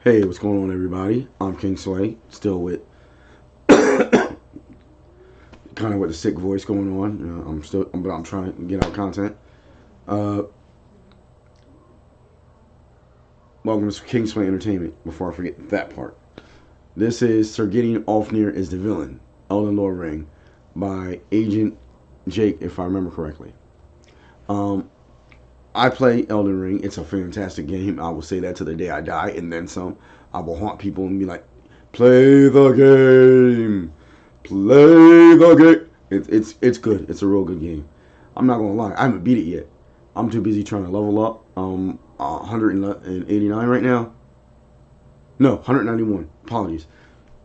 Hey, what's going on, everybody? I'm King Slay, still with kind of with a sick voice going on. But I'm trying to get out content. Uh, Welcome to King Slay Entertainment. Before I forget that part, this is Sir Gideon Ofnir is the villain, Elden Ring, by AgtJake, if I remember correctly. I play Elden Ring. It's a fantastic game. I will say that to the day I die, and then some. I will haunt people and be like, "Play the game, play the game." It's good. It's a real good game. I'm not gonna lie. I haven't beat it yet. I'm too busy trying to level up. 189 right now. No, 191. Apologies.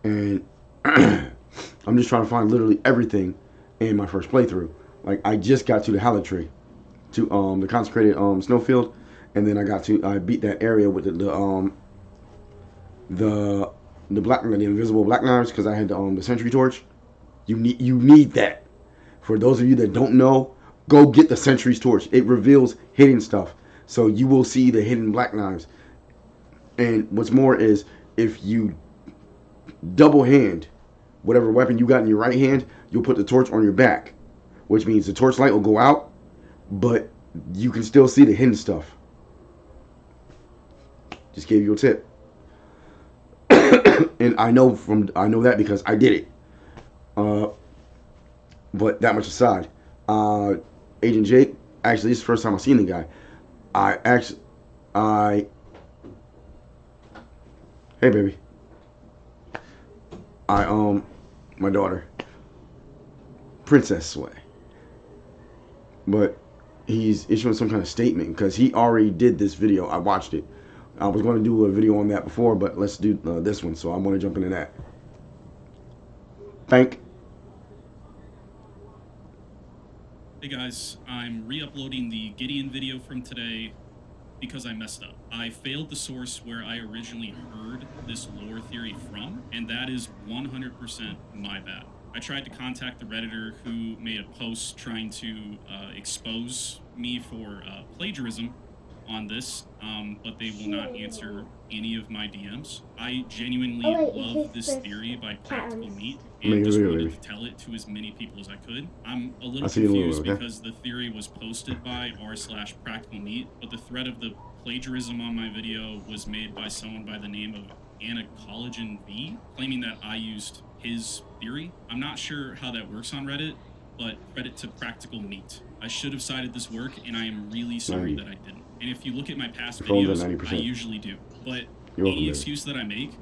And I'm just trying to find literally everything in my first playthrough. Like I just got to the Halleck Tree, to the consecrated snowfield, and then I beat that area with the invisible black knives because I had the sentry torch. You need that. For those of you that don't know, go get the sentry's torch. It reveals hidden stuff, so you will see the hidden black knives. And what's more is if you double hand whatever weapon you got in your right hand, you'll put the torch on your back, which means the torch light will go out, but you can still see the hidden stuff. Just gave you a tip. And I know that because I did it. But that much aside, Agent Jake. Actually, this is the first time I've seen the guy. Hey baby. My daughter, Princess Sway. But he's issuing some kind of statement because he already did this video. I watched it. I was going to do a video on that before, but let's do this one. So I'm going to jump into that. Hey guys, I'm re-uploading the Gideon video from today because I messed up. I failed the source where I originally heard this lore theory from, and that is 100% my bad. I tried to contact the Redditor who made a post trying to expose me for plagiarism on this, but they will not answer any of my DMs. I genuinely love this theory by Practical Meat and just wanted to tell it to as many people as I could. I'm a little confused because the theory was posted by r/Practical Meat, but the thread of the plagiarism on my video was made by someone by the name of Anna Collagen V, claiming that I used his theory. I'm not sure how that works on Reddit, but credit to Practical Meat. I should have cited this work, and I am really sorry that I didn't. And if you look at my past videos, I usually do. But any excuse that I make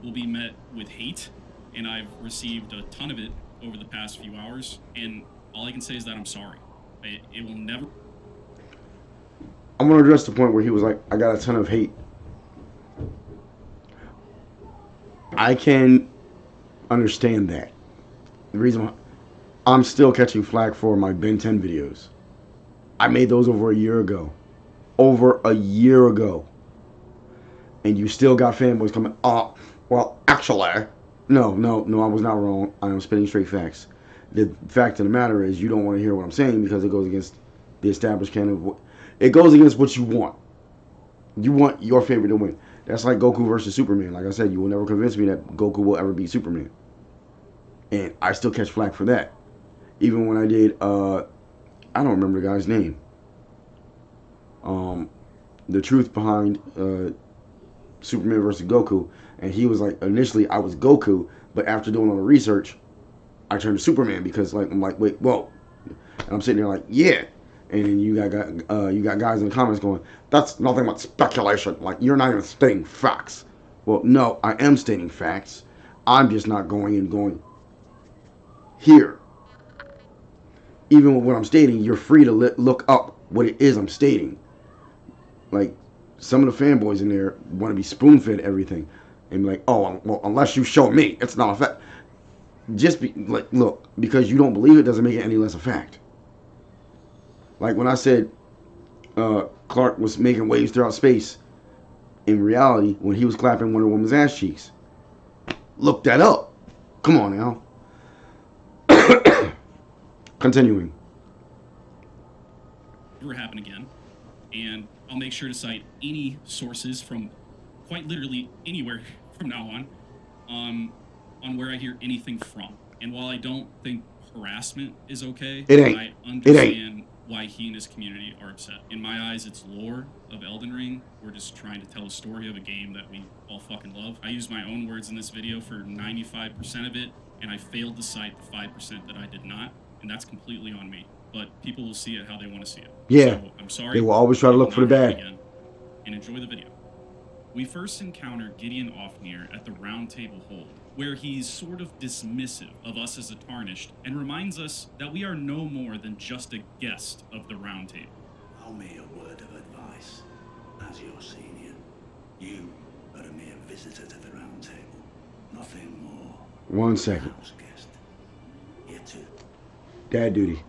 will be met with hate, and I've received a ton of it over the past few hours, and all I can say is that I'm sorry. It will never... I'm going to address the point where he was like, I got a ton of hate. I can understand that. The reason why I'm still catching flack for my Ben 10 videos. I made those over a year ago. And you still got fanboys coming, oh, well, actually. No, I was not wrong. I am spitting straight facts. The fact of the matter is you don't want to hear what I'm saying because it goes against the established canon. It goes against what you want. You want your favorite to win. That's like Goku versus Superman. Like I said, you will never convince me that Goku will ever beat Superman. And I still catch flack for that. Even when I did, I don't remember the guy's name. The truth behind Superman versus Goku. And he was like, initially I was Goku, but after doing all the research, I turned to Superman because like I'm like, wait, whoa. And I'm sitting there like, yeah. And then you got guys in the comments going, that's nothing but speculation. Like, you're not even stating facts. Well, no, I am stating facts. I'm just not going here. Even with what I'm stating, you're free to look up what it is I'm stating. Like, some of the fanboys in there want to be spoon-fed everything. And be like, oh, well, unless you show me, it's not a fact. Just be like, look, because you don't believe it doesn't make it any less a fact. Like when I said Clark was making waves throughout space, in reality, when he was clapping Wonder Woman's ass cheeks. Look that up. Come on now. Continuing. Never happen again. And I'll make sure to cite any sources from quite literally anywhere from now on where I hear anything from. And while I don't think harassment is okay, It ain't. I It ain't. understand why he and his community are upset. In my eyes, it's lore of Elden Ring. We're just trying to tell a story of a game that we all fucking love. I use my own words in this video for 95% of it, and I failed to cite the 5% that I did not, and that's completely on me. But people will see it how they want to see it. Yeah. So I'm sorry. They will always try to look for the bad. Again, and enjoy the video. We first encounter Gideon Ofnir at the Round Table Hold, where he's sort of dismissive of us as a Tarnished and reminds us that we are no more than just a guest of the Round Table. Allow me a word of advice. As your senior, you are a mere visitor to the Round Table. Nothing more. 1 second. House guest. Here too. Dad duty.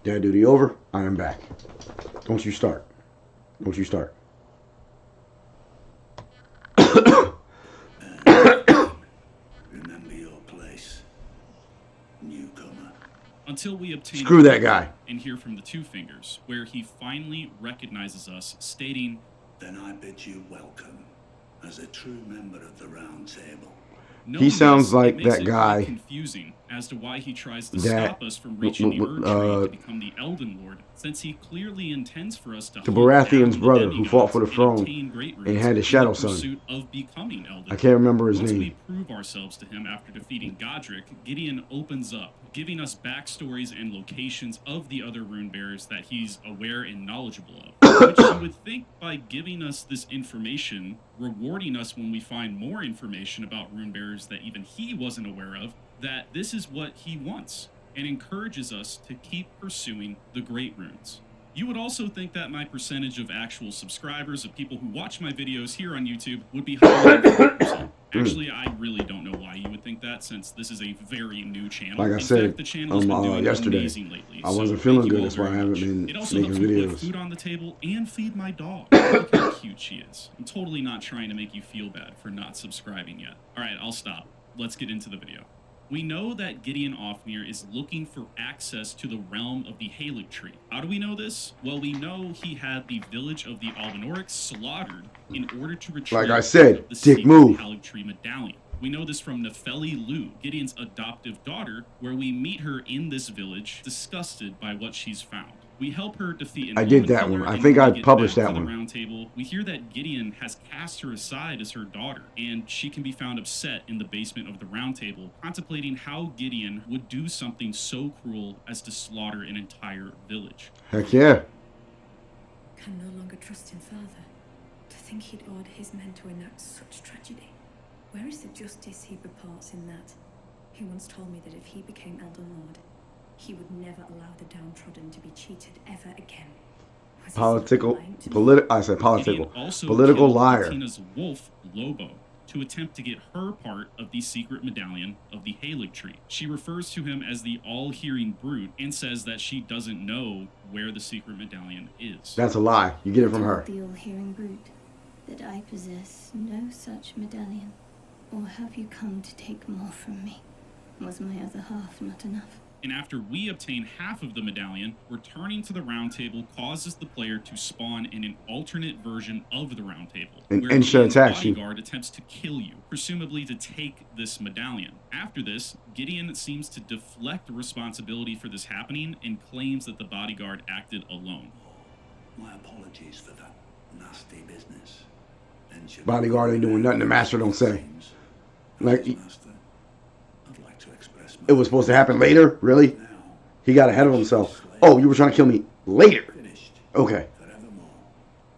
Dad duty over. I am back. Don't you start. Don't you start. Remember your place. Newcomer. Until we obtain Screw that guy. and hear from the Two Fingers, where he finally recognizes us, stating, Then I bid you welcome as a true member of the Round Table. He sounds like makes that it guy quite confusing as to why he tries to that stop us from reaching the Erd Tree to become the Elden Lord, since he clearly intends for us to the hunt down Baratheon's the brother who fought for the demigods throne and obtain great and runes had his in shadow the son. pursuit of becoming Elden. I can't remember his Once name. we prove ourselves to him after defeating Godric, Gideon opens up, giving us backstories and locations of the other rune bearers that he's aware and knowledgeable of, which you would think by giving us this information, rewarding us when we find more information about rune bearers that even he wasn't aware of, that this is what he wants, and encourages us to keep pursuing the great runes. You would also think that my percentage of actual subscribers, of people who watch my videos here on YouTube, would be higher than 50%. Actually, I really don't know why you would think that, since this is a very new channel. Like I In said, fact, the channel has been doing yesterday, amazing lately. I wasn't so feeling thank you good, all that's why I very haven't much. been It also making helps me put videos. food on the table and feed my dog. Look how cute she is. I'm totally not trying to make you feel bad for not subscribing yet. All right, I'll stop. Let's get into the video. We know that Gideon Ofnir is looking for access to the realm of the Halig Tree. How do we know this? Well, we know he had the village of the Albinaurics slaughtered in order to retrieve Like I said, the dick secret move. Halig Tree medallion. We know this from Nefeli Lu, Gideon's adoptive daughter, where we meet her in this village, disgusted by what she's found. We help her defeat an I did that Omen one. killer, I and think when I we get published back that to the one. Round Table, we hear that Gideon has cast her aside as her daughter, and she can be found upset in the basement of the Round Table, contemplating how Gideon would do something so cruel as to slaughter an entire village. Heck yeah. Can no longer trust him further. To think he'd ordered his men to enact such tragedy. Where is the justice he purports in that? He once told me that if he became Elden Lord, he would never allow the downtrodden to be cheated ever again. Was he Political, lying to me? I said political. Gideon also Political killed liar. Latina's wolf, Lobo, to attempt to get her part of the secret medallion of the Halig Tree. She refers to him as the all-hearing brute and says that she doesn't know where the secret medallion is. That's a lie. You get it from her. The all-hearing brute, that I possess no such medallion. Or have you come to take more from me? Was my other half not enough? And after we obtain half of the medallion, returning to the round table causes the player to spawn in an alternate version of the round table, An where instant Gideon's attacks you. bodyguard attempts to kill you, presumably to take this medallion. After this, Gideon seems to deflect responsibility for this happening and claims that the bodyguard acted alone. My apologies for that nasty business. Then should Bodyguard ain't doing nothing. The master don't say. Like, Master, I'd like to express my it was supposed to happen later? Really? now He got ahead of himself. Oh, you were trying to kill me later. finished Okay. forevermore.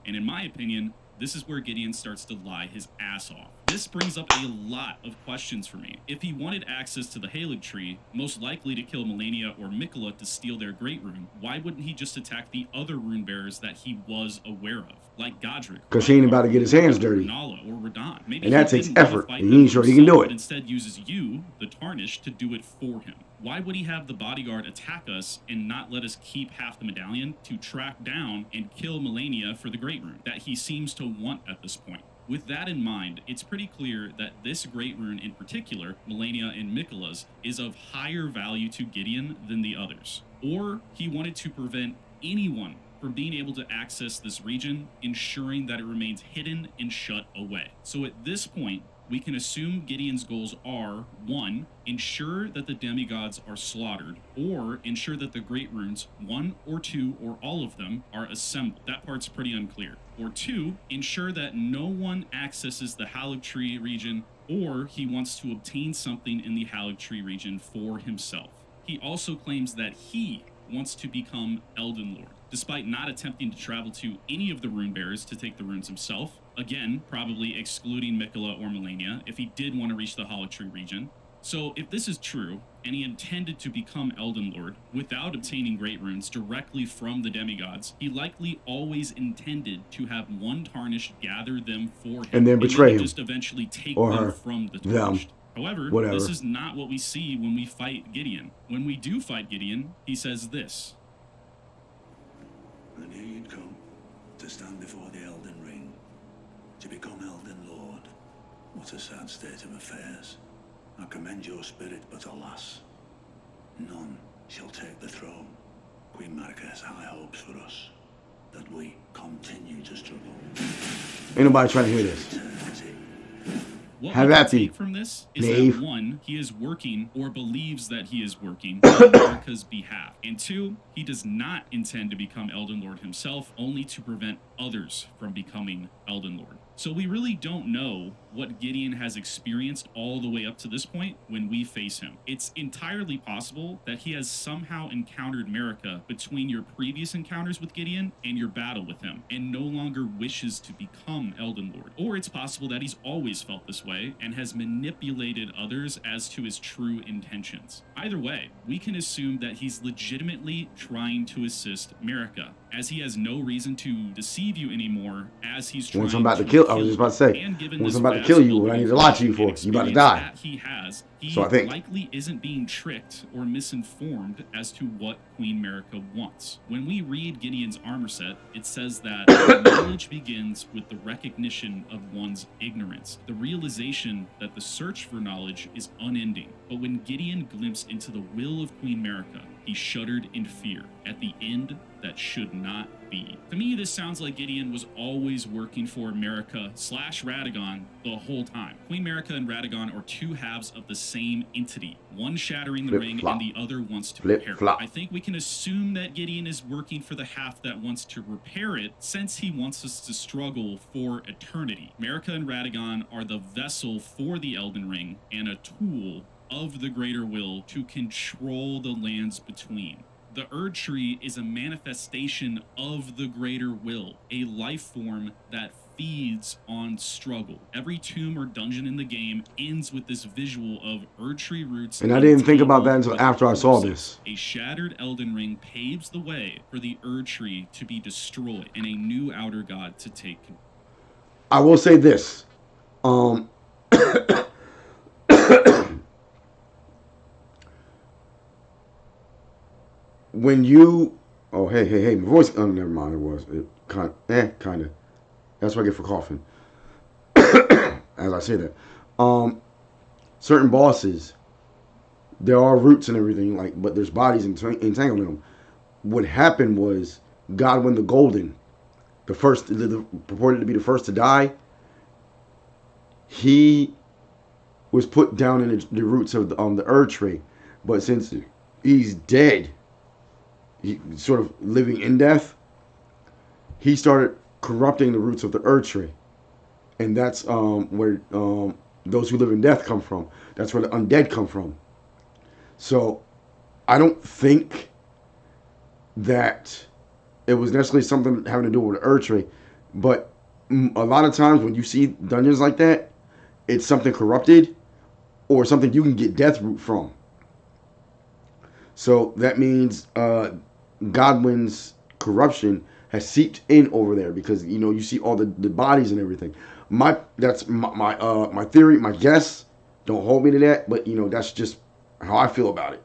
And in my opinion, this is where Gideon starts to lie his ass off. This brings up a lot of questions for me. If he wanted access to the Halig tree, most likely to kill Melania or Mikola to steal their great rune, why wouldn't he just attack the other rune bearers that he was aware of, like Godric? Because he ain't about to get his hands dirty. Nala or Radon. Maybe And that he takes didn't want to effort, fight and he them ain't sure he can do himself, it. But instead uses you, the Tarnished, to do it for him. Why would he have the bodyguard attack us and not let us keep half the medallion to track down and kill Melania for the great rune that he seems to want at this point? With that in mind, it's pretty clear that this great rune in particular, Melania and Mikola's, is of higher value to Gideon than the others. Or he wanted to prevent anyone from being able to access this region, ensuring that it remains hidden and shut away. So at this point, we can assume Gideon's goals are 1. Ensure that the demigods are slaughtered, or ensure that the great runes, 1 or 2 or all of them, are assembled. That part's pretty unclear. Or 2, ensure that no one accesses the Halig Tree region, or he wants to obtain something in the Halig Tree region for himself. He also claims that he wants to become Elden Lord, despite not attempting to travel to any of the rune bearers to take the runes himself. Again, probably excluding Mikola or Melania if he did want to reach the Halig Tree region. So if this is true, and he intended to become Elden Lord without obtaining great runes directly from the demigods, he likely always intended to have one Tarnished gather them for him, And then betray him. just eventually take Or them her. from the Them. Tarnished. However, Whatever. this is not what we see when we fight Gideon. When we do fight Gideon, he says this. I knew you'd come to stand before the Elden Ring, to become Elden Lord. What a sad state of affairs. I commend your spirit, but alas, none shall take the throne. Queen Marika has high hopes for us, that we continue to struggle. Ain't nobody trying to hear this. Eternity. What Have we can at thee, take from this is knave. that 1, he is working or believes that he is working on America's behalf. And 2, he does not intend to become Elden Lord himself, only to prevent others from becoming Elden Lord. So we really don't know what Gideon has experienced all the way up to this point when we face him. It's entirely possible that he has somehow encountered Marika between your previous encounters with Gideon and your battle with him, and no longer wishes to become Elden Lord. Or it's possible that he's always felt this way and has manipulated others as to his true intentions. Either way, we can assume that he's legitimately trying to assist Marika, as he has no reason to deceive you anymore, as he's trying Once I'm about to kill, I was just about to say, and given once this I'm about to vast kill you, what I need to lie to you for, and you about to experience die. that he has, he So I think. likely isn't being tricked or misinformed as to what Queen Marika wants. When we read Gideon's armor set, it says that knowledge begins with the recognition of one's ignorance, the realization that the search for knowledge is unending. But when Gideon glimpsed into the will of Queen Marika, he shuddered in fear at the end that should not be. To me, this sounds like Gideon was always working for Marika/Radagon the whole time. Queen Marika and Radagon are two halves of the same entity, one shattering the Flip, ring flop. and the other wants to Flip, repair it. flop. I think we can assume that Gideon is working for the half that wants to repair it, since he wants us to struggle for eternity. Marika and Radagon are the vessel for the Elden Ring and a tool of the greater will to control the lands between. The Erd Tree is a manifestation of the greater will, a life form that feeds on struggle. Every tomb or dungeon in the game ends with this visual of Erd Tree roots. And I didn't think about that entangled until with after I saw corpses. this. A shattered Elden Ring paves the way for the Erd Tree to be destroyed and a new outer god to take control. I will say this. When you, oh hey, my voice. Oh, never mind. It was kind of. That's what I get for coughing. As I say that, certain bosses there are roots and everything, like, but there's bodies entangled in them. What happened was Godwin the Golden, purported to be the first to die. He was put down in the roots of the Erd tree, but since he's dead, he sort of living in death, he started corrupting the roots of the Erd tree, and that's where those who live in death come from. That's where the undead come from. So I don't think that it was necessarily something having to do with the Erd tree, but a lot of times when you see dungeons like that, it's something corrupted or something you can get death root from. So that means Godwin's corruption has seeped in over there, because you see all the bodies and everything. That's my theory, my guess. Don't hold me to that, but that's just how I feel about it.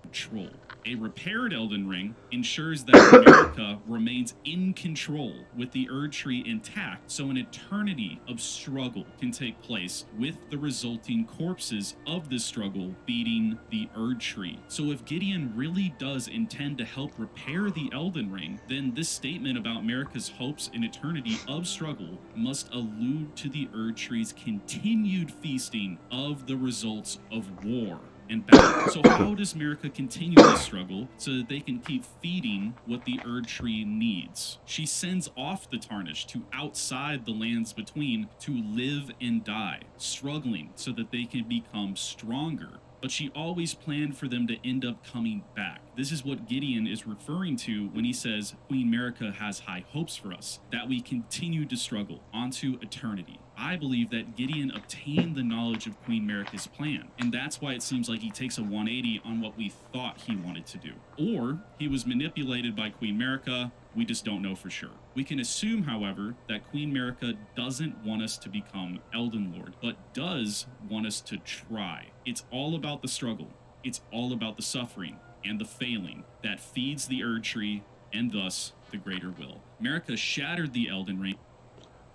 Control. A repaired Elden Ring ensures that America remains in control with the Erd tree intact, so an eternity of struggle can take place with the resulting corpses of this struggle feeding the Erd tree. So if Gideon really does intend to help repair the Elden Ring, then this statement about America's hopes in eternity of struggle must allude to the Erd tree's continued feasting of the results of war and battle. So how does America continue this struggle so that they can keep feeding what the Erd tree needs? She sends off the Tarnished to outside the lands between to live and die, struggling so that they can become stronger. But she always planned for them to end up coming back. This is what Gideon is referring to when he says Queen America has high hopes for us, that we continue to struggle onto eternity. I believe that Gideon obtained the knowledge of Queen America's plan, and that's why it seems like he takes a 180 on what we thought he wanted to do. Or he was manipulated by Queen America. We just don't know for sure. We can assume, however, that Queen America doesn't want us to become Elden Lord, but does want us to try. It's all about the struggle. It's all about the suffering and the failing that feeds the Erd tree and thus the greater will. America shattered the Elden Ring.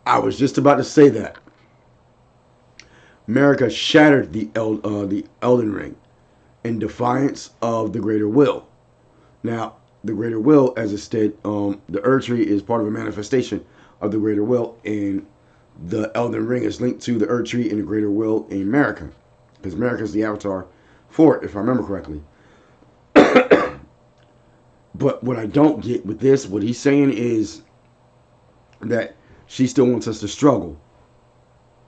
I was just about to say that. America shattered the Elden Ring in defiance of the greater will. Now, the greater will, as it stated, the Erd tree is part of a manifestation of the greater will, and the Elden Ring is linked to the Erd tree and the greater will in America, because America is the avatar for it, if I remember correctly. But what I don't get with this, what he's saying is that she still wants us to struggle.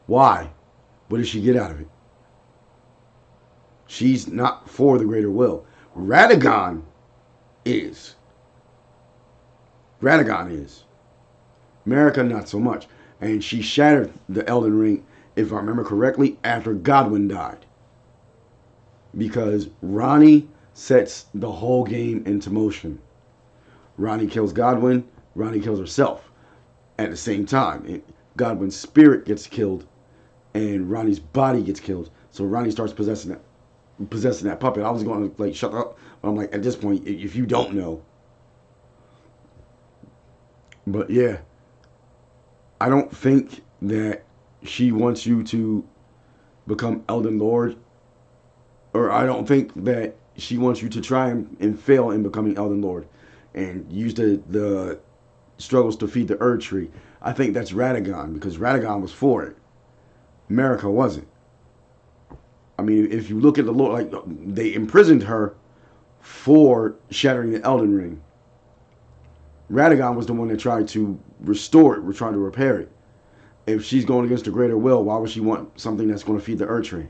Why? What does she get out of it? She's not for the greater will. Radagon is. Radagon is. America, not so much. And she shattered the Elden Ring, if I remember correctly, after Godwin died. Because Ranni sets the whole game into motion. Ranni kills Godwin. Ranni kills herself at the same time. Godwin's spirit gets killed, and Ranni's body gets killed. So Ranni starts possessing that puppet. I was going to shut up, but I'm like, at this point, if you don't know. But yeah, I don't think that she wants you to become Elden Lord, or I don't think that she wants you to try and fail in becoming Elden Lord and use the struggles to feed the Erd tree. I think that's Radagon, because Radagon was for it. America wasn't. I mean, if you look at the Lord, like, they imprisoned her for shattering the Elden Ring. Radagon was the one that tried to restore it, trying to repair it. If she's going against the greater will, why would she want something that's going to feed the Erd tree?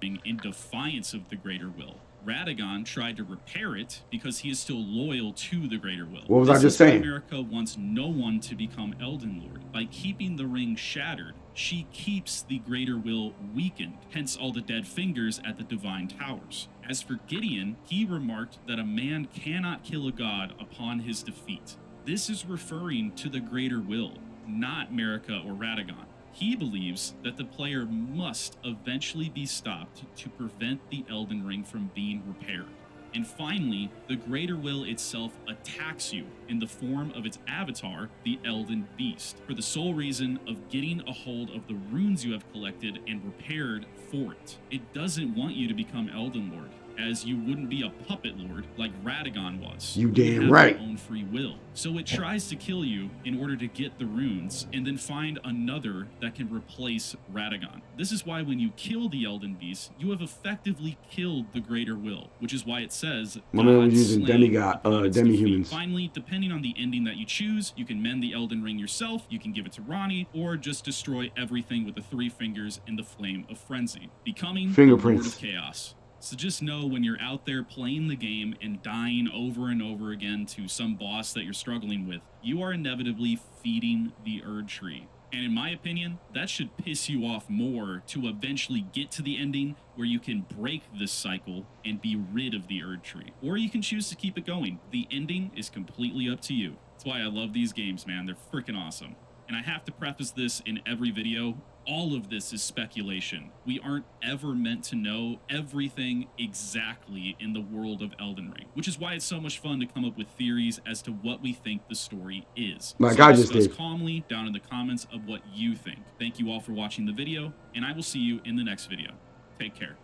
In defiance of the greater will. Radagon tried to repair it because he is still loyal to the greater will. What was I just saying? America wants no one to become Elden Lord. By keeping the ring shattered, she keeps the greater will weakened, hence all the dead fingers at the divine towers. As for Gideon, he remarked that a man cannot kill a god upon his defeat. This is referring to the greater will, not America or Radagon. He believes that the player must eventually be stopped to prevent the Elden Ring from being repaired. And finally, the Greater Will itself attacks you in the form of its avatar, the Elden Beast, for the sole reason of getting a hold of the runes you have collected and repaired for it. It doesn't want you to become Elden Lord, as you wouldn't be a puppet lord like Radagon was. You damn have right. your own free will. So it tries to kill you in order to get the runes and then find another that can replace Radagon. This is why when you kill the Elden Beast, you have effectively killed the Greater Will, which is why it says My man was God using slain demigod, upon its defeat. demi-humans. Finally, depending on the ending that you choose, you can mend the Elden Ring yourself, you can give it to Ronnie, or just destroy everything with the 3 fingers in the Flame of Frenzy, becoming the Lord Fingerprints. of Chaos. So just know when you're out there playing the game and dying over and over again to some boss that you're struggling with, you are inevitably feeding the Erd Tree. And in my opinion, that should piss you off more to eventually get to the ending where you can break this cycle and be rid of the Erd Tree. Or you can choose to keep it going. The ending is completely up to you. That's why I love these games, man. They're freaking awesome. And I have to preface this in every video. All of this is speculation. We aren't ever meant to know everything exactly in the world of Elden Ring, which is why it's so much fun to come up with theories as to what we think the story is. Like So I just discuss did. calmly down in the comments of what you think. Thank you all for watching the video, and I will see you in the next video. Take care.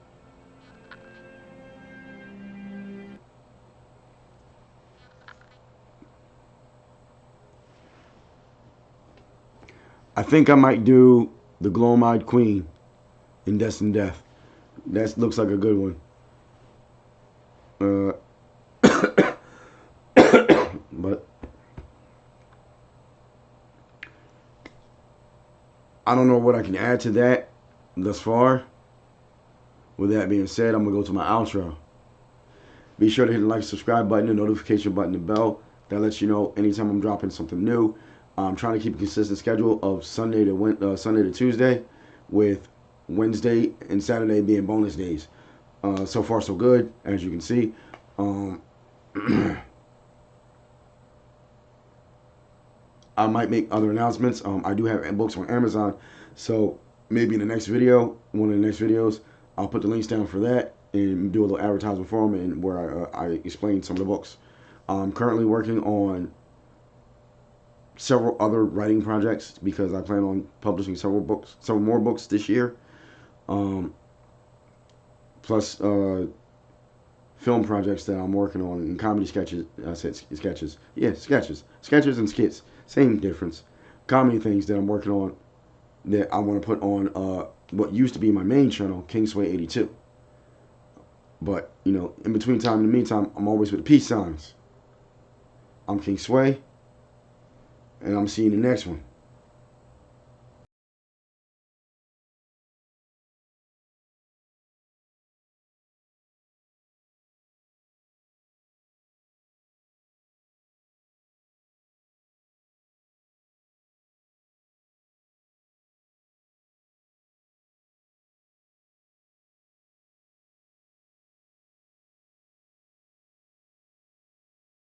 I think I might do the Glowmide Queen in Destined Death. That looks like a good one. But I don't know what I can add to that thus far. With that being said, I'm going to go to my outro. Be sure to hit the like, subscribe button, the notification button, the bell. That lets you know anytime I'm dropping something new. I'm trying to keep a consistent schedule of Sunday to Tuesday, with Wednesday and Saturday being bonus days. So far, so good, as you can see. I might make other announcements. I do have books on Amazon, so maybe in the next video, one of the next videos, I'll put the links down for that and do a little advertisement for them, and where I explain some of the books. I'm currently working on several other writing projects because I plan on publishing several more books this year. Plus film projects that I'm working on, and comedy sketches. I said sketches. Yeah, sketches and skits. Same difference. Comedy things that I'm working on that I want to put on what used to be my main channel, Kingsway82. But, you know, in between time, in the meantime, I'm always with the peace signs. I'm King Sway, and I'm seeing you in the next one.